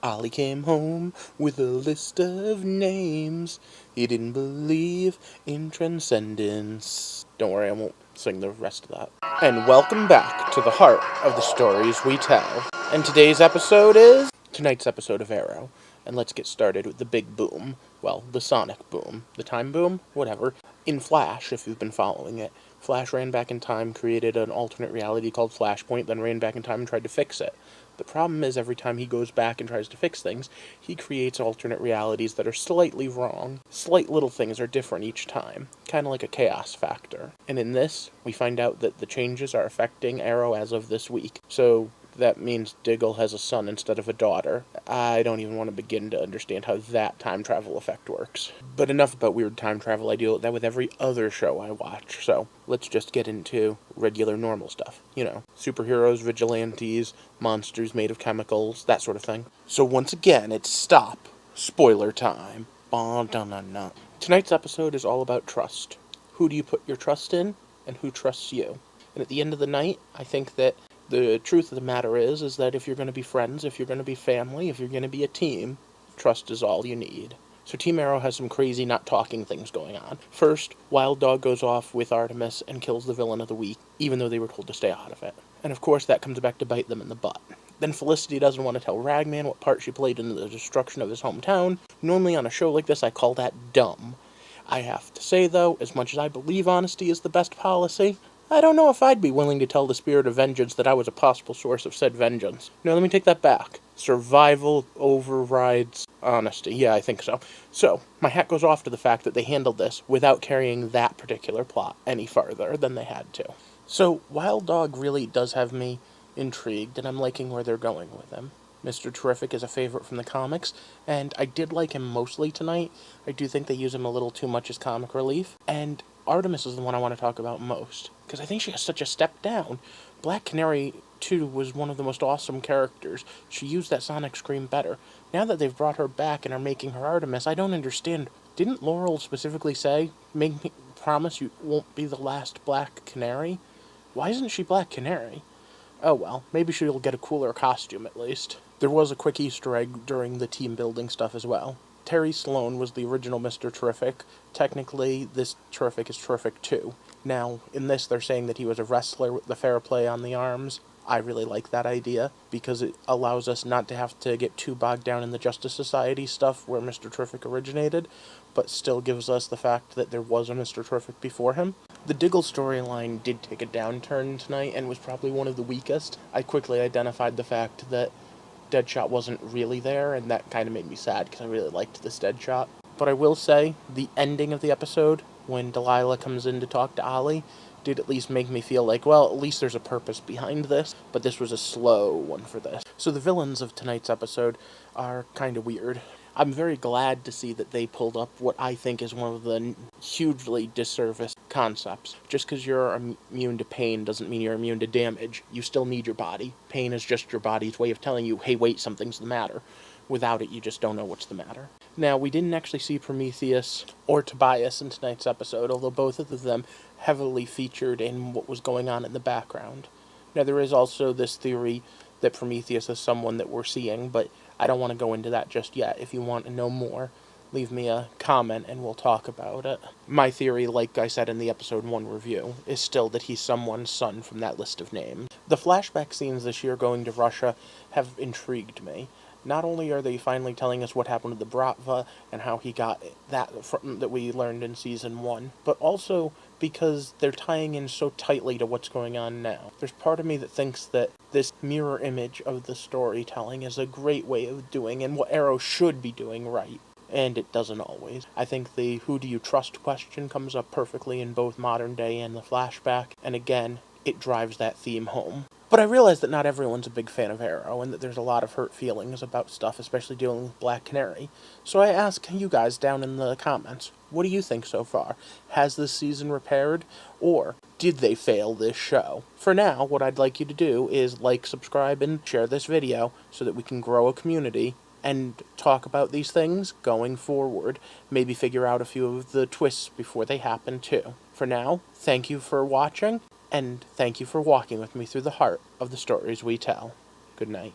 Ollie came home with a list of names. He didn't believe in transcendence. Don't worry, I won't sing the rest of that. And welcome back to the heart of the stories we tell. And today's episode is tonight's episode of Arrow. And let's get started with the big boom. Well, the sonic boom. The time boom? Whatever. In Flash, if you've been following it, Flash ran back in time, created an alternate reality called Flashpoint, then ran back in time and tried to fix it. The problem is every time he goes back and tries to fix things, he creates alternate realities that are slightly wrong. Slight little things are different each time, kind of like a chaos factor. And in this, we find out that the changes are affecting Arrow as of this week. So that means Diggle has a son instead of a daughter. I don't even want to begin to understand how that time travel effect works. But enough about weird time travel. I deal with that with every other show I watch. So let's just get into regular normal stuff. You know, superheroes, vigilantes, monsters made of chemicals, that sort of thing. So once again, it's stop. Spoiler time. Tonight's episode is all about trust. Who do you put your trust in, and who trusts you? And at the end of the night, I think that the truth of the matter is that if you're going to be friends, if you're going to be family, if you're going to be a team, trust is all you need. So Team Arrow has some crazy not talking things going on. First, Wild Dog goes off with Artemis and kills the villain of the week, even though they were told to stay out of it. And of course that comes back to bite them in the butt. Then Felicity doesn't want to tell Ragman what part she played in the destruction of his hometown. Normally on a show like this I call that dumb. I have to say though, as much as I believe honesty is the best policy, I don't know if I'd be willing to tell the Spirit of Vengeance that I was a possible source of said vengeance. No, let me take that back. Survival overrides honesty. Yeah, I think so. So, my hat goes off to the fact that they handled this without carrying that particular plot any farther than they had to. So, Wild Dog really does have me intrigued, and I'm liking where they're going with him. Mr. Terrific is a favorite from the comics, and I did like him mostly tonight. I do think they use him a little too much as comic relief, and Artemis is the one I want to talk about most, because I think she has such a step down. Black Canary, too, was one of the most awesome characters. She used that sonic scream better. Now that they've brought her back and are making her Artemis, I don't understand. Didn't Laurel specifically say, make me promise you won't be the last Black Canary? Why isn't she Black Canary? Oh well, maybe she'll get a cooler costume at least. There was a quick Easter egg during the team building stuff as well. Terry Sloan was the original Mr. Terrific. Technically, this Terrific is Terrific too. Now, in this, they're saying that he was a wrestler with the fair play on the arms. I really like that idea, because it allows us not to have to get too bogged down in the Justice Society stuff where Mr. Terrific originated, but still gives us the fact that there was a Mr. Terrific before him. The Diggle storyline did take a downturn tonight and was probably one of the weakest. I quickly identified the fact that Deadshot wasn't really there, and that kind of made me sad because I really liked this Deadshot. But I will say, the ending of the episode, when Delilah comes in to talk to Ollie, did at least make me feel like, well, at least there's a purpose behind this, but this was a slow one for this. So the villains of tonight's episode are kind of weird. I'm very glad to see that they pulled up what I think is one of the hugely disserviced concepts. Just because you're immune to pain doesn't mean you're immune to damage. You still need your body. Pain is just your body's way of telling you, hey, wait, something's the matter. Without it, you just don't know what's the matter. Now, we didn't actually see Prometheus or Tobias in tonight's episode, although both of them heavily featured in what was going on in the background. Now, there is also this theory that Prometheus is someone that we're seeing, but I don't want to go into that just yet. If you want to know more, leave me a comment and we'll talk about it. My theory, like I said in the episode 1 review, is still that he's someone's son from that list of names. The flashback scenes this year going to Russia have intrigued me. Not only are they finally telling us what happened to the Bratva and how he got that we learned in Season 1, but also because they're tying in so tightly to what's going on now. There's part of me that thinks that this mirror image of the storytelling is a great way of doing and what Arrow should be doing right. And it doesn't always. I think the who do you trust question comes up perfectly in both modern day and the flashback, and again, it drives that theme home. But I realize that not everyone's a big fan of Arrow, and that there's a lot of hurt feelings about stuff, especially dealing with Black Canary. So I ask you guys down in the comments, what do you think so far? Has this season repaired? Or did they fail this show? For now, what I'd like you to do is like, subscribe, and share this video so that we can grow a community and talk about these things going forward. Maybe figure out a few of the twists before they happen too. For now, thank you for watching. And thank you for walking with me through the heart of the stories we tell. Good night.